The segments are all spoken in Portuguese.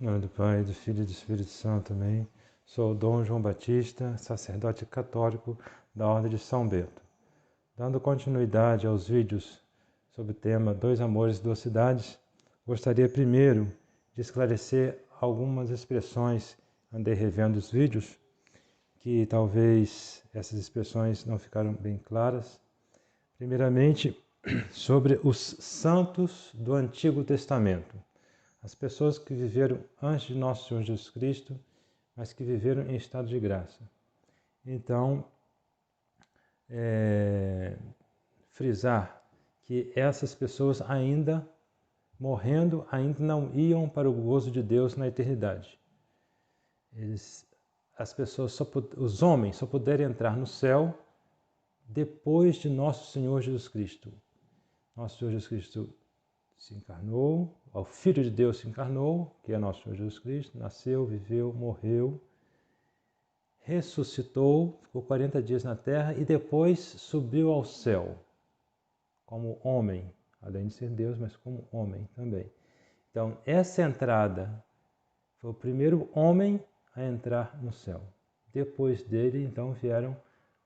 Em nome do Pai, do Filho e do Espírito Santo, amém. Sou Dom João Batista, sacerdote católico da Ordem de São Bento. Dando continuidade aos vídeos sobre o tema Dois Amores, Duas Cidades, gostaria primeiro de esclarecer algumas expressões. Andei revendo os vídeos, que talvez essas expressões não ficaram bem claras. Primeiramente, sobre os santos do Antigo Testamento. As pessoas que viveram antes de nosso Senhor Jesus Cristo, mas que viveram em estado de graça. Então, frisar que essas pessoas ainda morrendo, ainda não iam para o gozo de Deus na eternidade. Os homens só puderam entrar no céu depois de nosso Senhor Jesus Cristo. Nosso Senhor Jesus Cristo se encarnou, o Filho de Deus se encarnou, que é nosso Senhor Jesus Cristo, nasceu, viveu, morreu, ressuscitou, ficou 40 dias na terra e depois subiu ao céu, como homem, além de ser Deus, mas como homem também. Então, essa entrada foi o primeiro homem a entrar no céu. Depois dele, então, vieram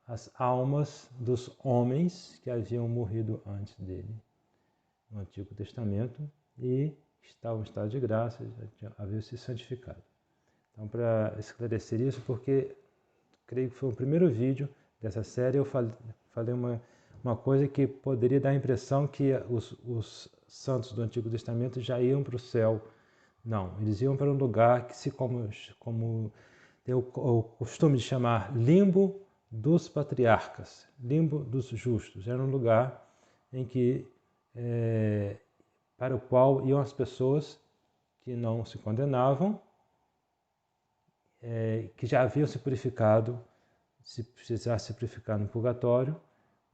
as almas dos homens que haviam morrido antes dele, no Antigo Testamento, e estavam em estado de graça, já haviam se santificado. Então, para esclarecer isso, porque creio que foi o primeiro vídeo dessa série, eu falei uma coisa que poderia dar a impressão que os santos do Antigo Testamento já iam para o céu. Não, eles iam para um lugar que como tem o costume de chamar limbo dos patriarcas, limbo dos justos. Era um lugar em que para o qual iam as pessoas que não se condenavam, que já haviam se purificado, se precisasse se purificar no purgatório,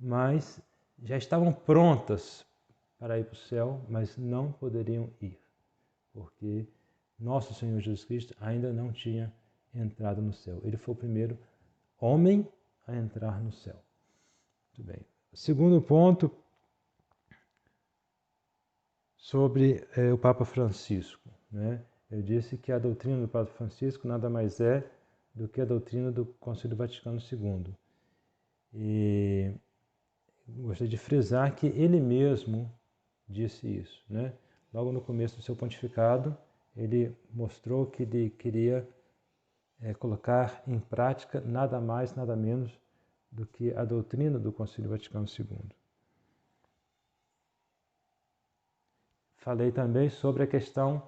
mas já estavam prontas para ir para o céu, mas não poderiam ir, porque nosso Senhor Jesus Cristo ainda não tinha entrado no céu. Ele foi o primeiro homem a entrar no céu. Muito bem. Segundo ponto, sobre o Papa Francisco, né? Eu disse que a doutrina do Papa Francisco nada mais é do que a doutrina do Concílio Vaticano II. E gostaria de frisar que ele mesmo disse isso, né? Logo no começo do seu pontificado, ele mostrou que ele queria colocar em prática nada mais, nada menos do que a doutrina do Concílio Vaticano II. Falei também sobre a questão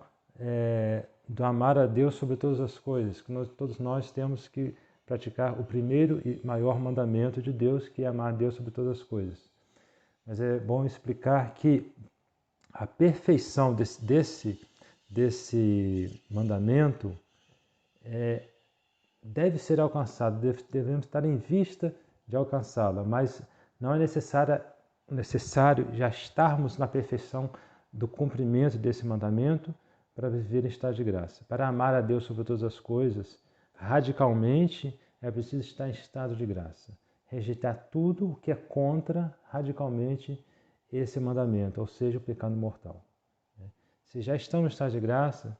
do amar a Deus sobre todas as coisas, que todos nós temos que praticar o primeiro e maior mandamento de Deus, que é amar a Deus sobre todas as coisas. Mas é bom explicar que a perfeição desse mandamento deve ser alcançada, devemos estar em vista de alcançá-la, mas não é necessário já estarmos na perfeição do cumprimento desse mandamento para viver em estado de graça. Para amar a Deus sobre todas as coisas, radicalmente, é preciso estar em estado de graça. Rejeitar tudo o que é contra, radicalmente, esse mandamento, ou seja, o pecado mortal. Se já estamos em estado de graça,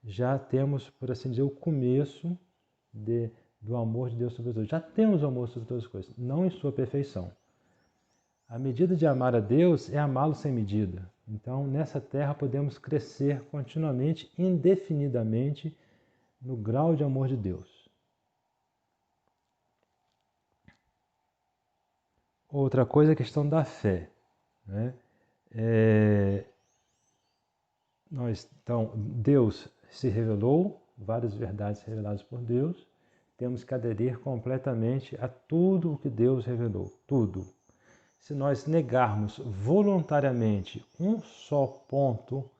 já temos, por assim dizer, o começo do amor de Deus sobre todas as coisas. Já temos o amor sobre todas as coisas, não em sua perfeição. A medida de amar a Deus é amá-lo sem medida. Então, nessa terra podemos crescer continuamente, indefinidamente, no grau de amor de Deus. Outra coisa é a questão da fé, né? Então, Deus se revelou, várias verdades reveladas por Deus, temos que aderir completamente a tudo o que Deus revelou, tudo. Se nós negarmos voluntariamente um só ponto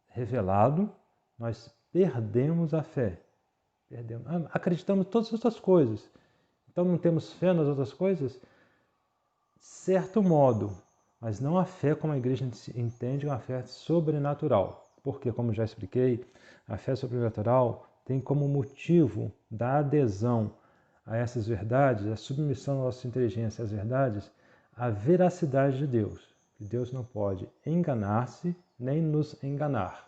revelado, nós perdemos a fé. Acreditamos em todas as outras coisas. Então não temos fé nas outras coisas? Certo modo, mas não a fé como a igreja entende, uma fé sobrenatural. Porque, como já expliquei, a fé sobrenatural tem como motivo da adesão a essas verdades, a submissão da nossa inteligência às verdades, a veracidade de Deus. Que Deus não pode enganar-se nem nos enganar.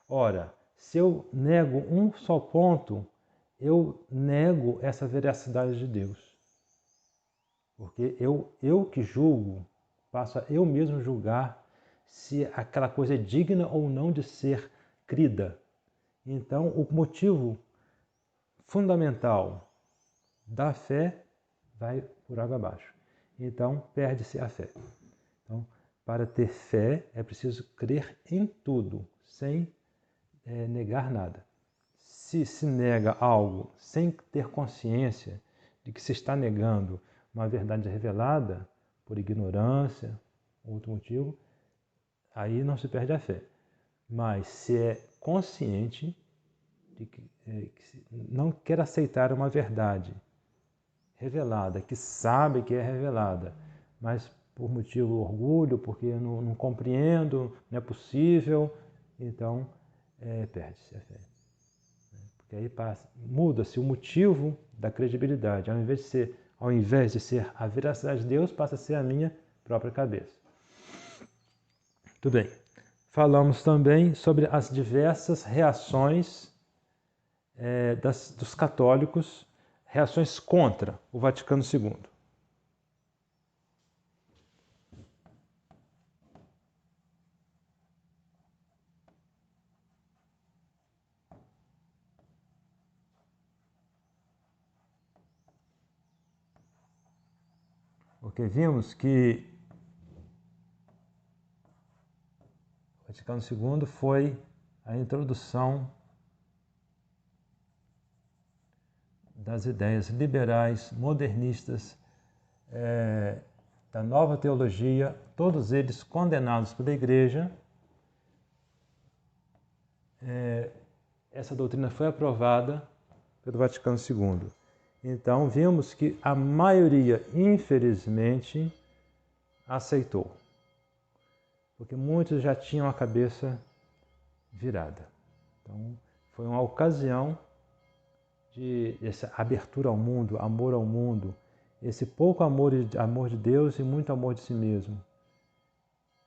Ora, Se eu nego um só ponto, eu nego essa veracidade de Deus. Porque eu que julgo, passo a eu mesmo julgar se aquela coisa é digna ou não de ser crida. Então, o motivo fundamental da fé vai por água abaixo. Então, perde-se a fé. Então, para ter fé, é preciso crer em tudo, sem negar nada. Se nega algo sem ter consciência de que se está negando uma verdade revelada por ignorância, outro motivo, aí não se perde a fé. Mas se é consciente de que não quer aceitar uma verdade revelada, que sabe que é revelada, mas por motivo de orgulho, porque não compreendo, não é possível, então perde-se a fé. Porque aí muda-se o motivo da credibilidade. Ao invés de ser a veracidade de Deus, passa a ser a minha própria cabeça. Tudo bem. Falamos também sobre as diversas reações dos católicos, reações contra o Vaticano II. Porque vimos que o Vaticano II foi a introdução das ideias liberais, modernistas, da nova teologia, todos eles condenados pela Igreja. Essa doutrina foi aprovada pelo Vaticano II. Então, vimos que a maioria, infelizmente, aceitou, porque muitos já tinham a cabeça virada. Então, foi uma ocasião de essa abertura ao mundo, amor ao mundo, esse pouco amor de Deus e muito amor de si mesmo.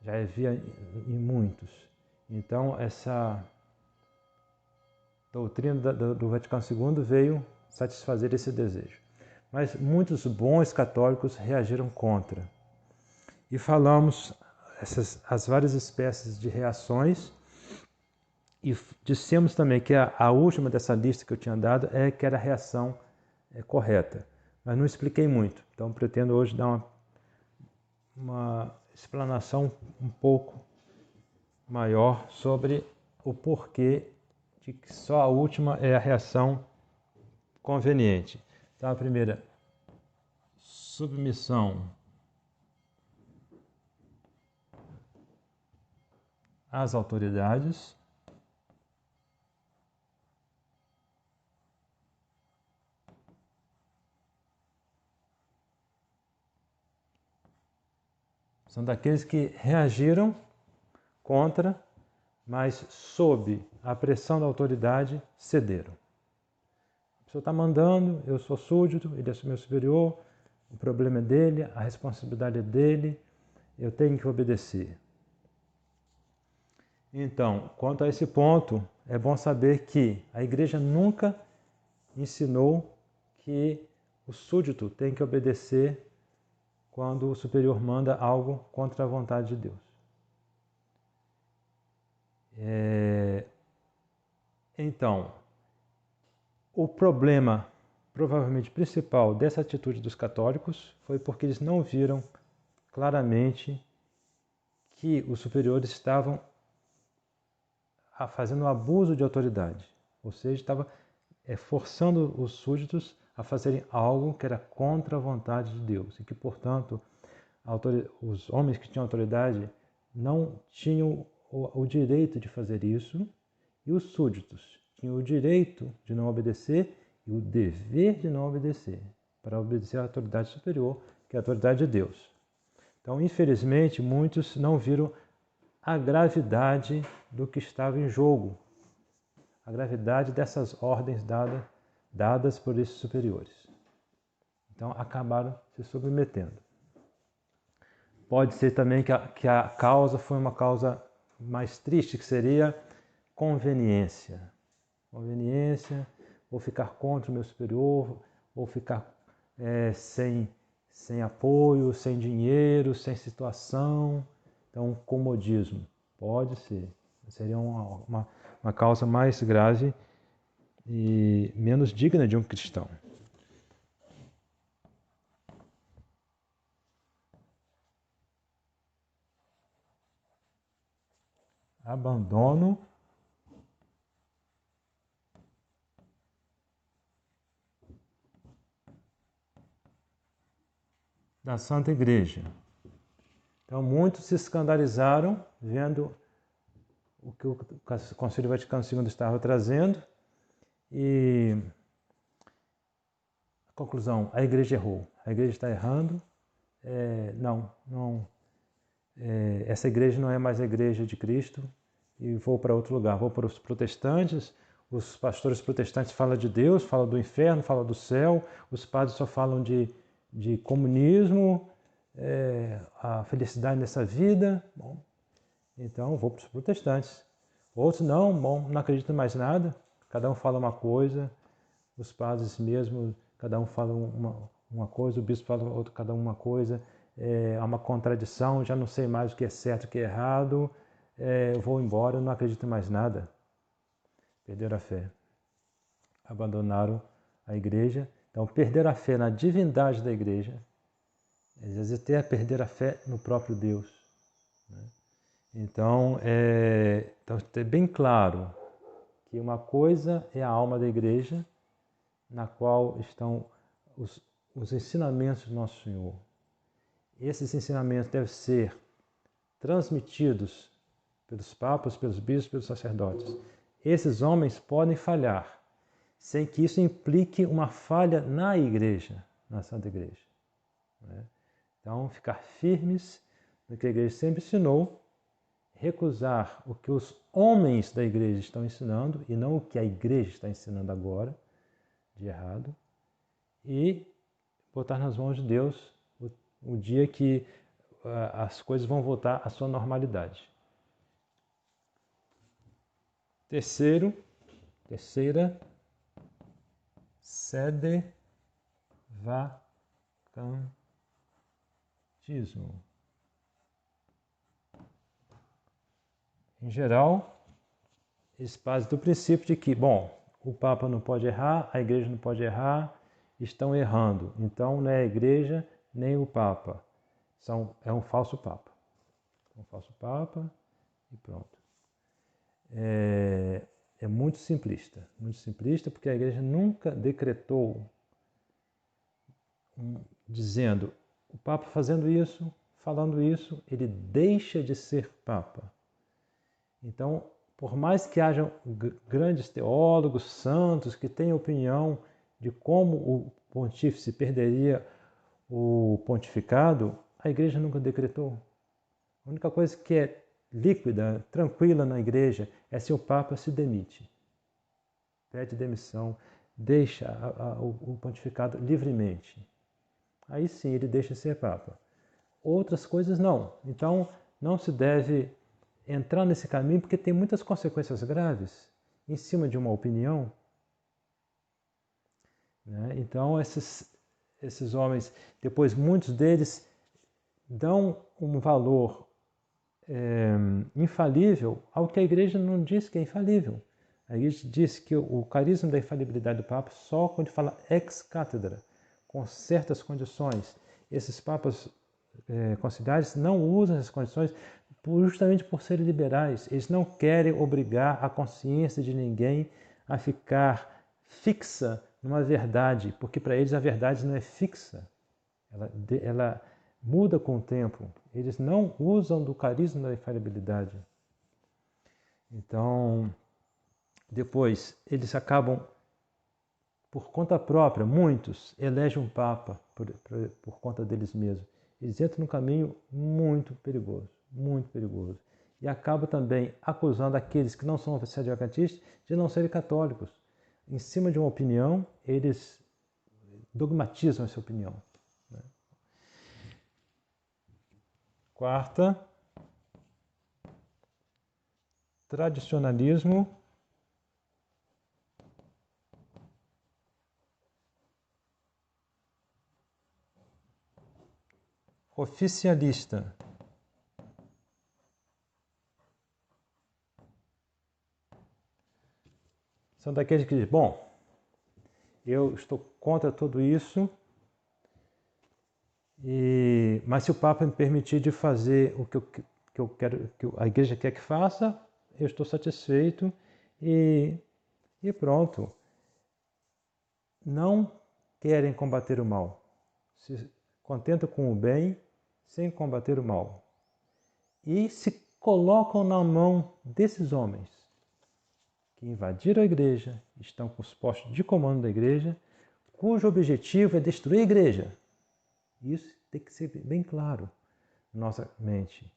Já havia em muitos. Então, essa doutrina do Vaticano II veio satisfazer esse desejo. Mas muitos bons católicos reagiram contra. E falamos as várias espécies de reações e dissemos também que a última dessa lista que eu tinha dado que era a reação correta. Mas não expliquei muito, então pretendo hoje dar uma explanação um pouco maior sobre o porquê de que só a última é a reação conveniente. Então, a primeira, submissão às autoridades. São daqueles que reagiram contra, mas sob a pressão da autoridade cederam. A pessoa está mandando, eu sou súdito, ele é meu superior, o problema é dele, a responsabilidade é dele, eu tenho que obedecer. Então, quanto a esse ponto, é bom saber que a Igreja nunca ensinou que o súdito tem que obedecer quando o superior manda algo contra a vontade de Deus. Então, o problema, provavelmente principal, dessa atitude dos católicos foi porque eles não viram claramente que os superiores estavam fazendo um abuso de autoridade, ou seja, estava forçando os súditos a fazerem algo que era contra a vontade de Deus e que, portanto, os homens que tinham autoridade não tinham o direito de fazer isso e os súditos tinham o direito de não obedecer e o dever de não obedecer, para obedecer à autoridade superior, que é a autoridade de Deus. Então, infelizmente, muitos não viram a gravidade do que estava em jogo, a gravidade dessas ordens dadas por esses superiores. Então, acabaram se submetendo. Pode ser também que a causa foi uma causa mais triste, que seria conveniência. Conveniência, ou ficar contra o meu superior, ou ficar sem apoio, sem dinheiro, sem situação. Então, comodismo. Pode ser. Seria uma causa mais grave e menos digna de um cristão. Abandono da Santa Igreja. Então, muitos se escandalizaram vendo o que o Concílio Vaticano II estava trazendo e a conclusão, a Igreja errou, a Igreja está errando, essa Igreja não é mais a Igreja de Cristo e vou para outro lugar, vou para os protestantes. Os pastores protestantes falam de Deus, falam do inferno, falam do céu, os padres só falam de comunismo, a felicidade nessa vida. Bom, então vou para os protestantes. Outros não acreditam em mais nada, cada um fala uma coisa, os padres mesmo, cada um fala uma coisa, o bispo fala cada um uma coisa, há uma contradição, já não sei mais o que é certo e o que é errado, eu vou embora, eu não acredito em mais nada. Perderam a fé. Abandonaram a igreja. Então, perderam a fé na divindade da igreja, às vezes até perder a fé no próprio Deus. Né? Então, é bem claro que uma coisa é a alma da igreja, na qual estão os ensinamentos do nosso Senhor. Esses ensinamentos devem ser transmitidos pelos papas, pelos bispos, pelos sacerdotes. Esses homens podem falhar, sem que isso implique uma falha na igreja, na Santa Igreja. Né? Então, ficar firmes no que a igreja sempre ensinou, recusar o que os homens da igreja estão ensinando e não o que a igreja está ensinando agora, de errado, e botar nas mãos de Deus o dia que as coisas vão voltar à sua normalidade. Terceira, sede vacantismo. Em geral, eles partem do princípio de que, o Papa não pode errar, a Igreja não pode errar, estão errando. Então, não é a Igreja nem o Papa. É um falso Papa. Um falso Papa e pronto. É muito simplista, porque a Igreja nunca decretou dizendo o Papa fazendo isso, falando isso, ele deixa de ser Papa. Então, por mais que hajam grandes teólogos, santos, que tenham opinião de como o pontífice perderia o pontificado, a Igreja nunca decretou. A única coisa que é líquida, tranquila na Igreja, é se o Papa se demite. Pede demissão, deixa o pontificado livremente. Aí sim ele deixa de ser Papa. Outras coisas não. Então não se deve entrar nesse caminho porque tem muitas consequências graves em cima de uma opinião. Né? Então esses homens, depois muitos deles dão um valor infalível ao que a Igreja não diz que é infalível. A Igreja diz que o carisma da infalibilidade do Papa só quando fala ex cátedra, com certas condições. Esses papas conciliares não usam essas condições justamente por serem liberais. Eles não querem obrigar a consciência de ninguém a ficar fixa numa verdade, porque para eles a verdade não é fixa. Ela muda com o tempo. Eles não usam do carisma da infalibilidade. Então, depois, eles acabam, por conta própria, muitos elegem um Papa por conta deles mesmos. Eles entram num caminho muito perigoso, e acabam também acusando aqueles que não são adventistas de não serem católicos. Em cima de uma opinião, eles dogmatizam essa opinião. Quarta, tradicionalismo oficialista. São daqueles que dizem, bom, eu estou contra tudo isso, mas se o Papa me permitir de fazer o que eu quero, que a Igreja quer que faça, eu estou satisfeito e pronto. Não querem combater o mal. Se contentam com o bem sem combater o mal. E se colocam na mão desses homens que invadiram a igreja, estão com os postos de comando da igreja, cujo objetivo é destruir a igreja. Isso tem que ser bem claro na nossa mente.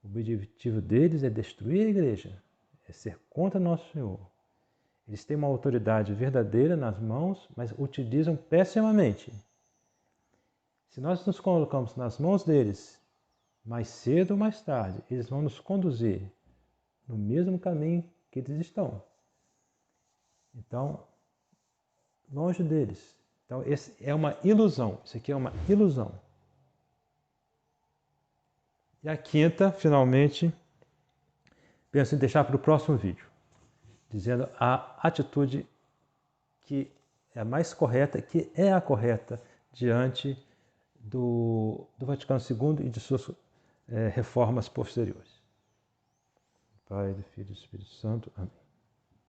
O objetivo deles é destruir a igreja, é ser contra nosso Senhor. Eles têm uma autoridade verdadeira nas mãos, mas utilizam pessimamente. Se nós nos colocamos nas mãos deles, mais cedo ou mais tarde, eles vão nos conduzir no mesmo caminho que eles estão. Então, longe deles. Então, esse é uma ilusão. Isso aqui é uma ilusão. E a quinta, finalmente, penso em deixar para o próximo vídeo, dizendo a atitude que é a mais correta, que é a correta diante do Vaticano II e de suas reformas posteriores. Pai, do Filho e do Espírito Santo. Amém.